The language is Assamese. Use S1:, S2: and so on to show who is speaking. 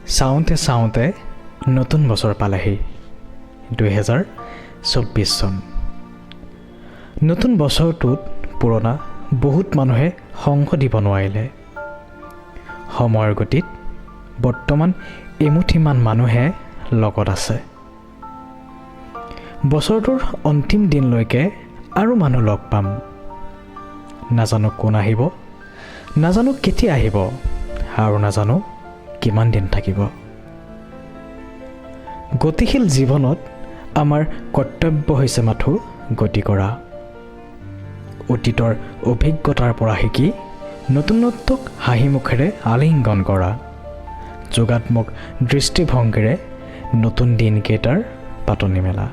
S1: চাওঁতে চাওঁতে নতুন বছৰ পালেহি 2024 চন। নতুন বছৰটোত পুৰণা বহুত মানুহে সংগ দিব নোৱাৰিলে। সময়ৰ গতিত বৰ্তমান এমুঠিমান মানুহে লগত আছে। বছৰটোৰ অন্তিম দিনলৈকে আৰু মানুহ লগ পাম। নাজানো কোন আহিব, নাজানো কেতিয়া আহিব, আৰু নাজানো কিমান দিন থাকিব। গতিশীল জীৱনত আমাৰ কৰ্তব্য হৈছে মাথো গতি কৰা। অতীতৰ অভিজ্ঞতাৰ পৰা শিকি নতুনত্বক হাঁহি মুখেৰে আলিংগন কৰা। যোগাত্মক দৃষ্টিভংগীৰে নতুন দিনকেইটাৰ পাতনি মেলা।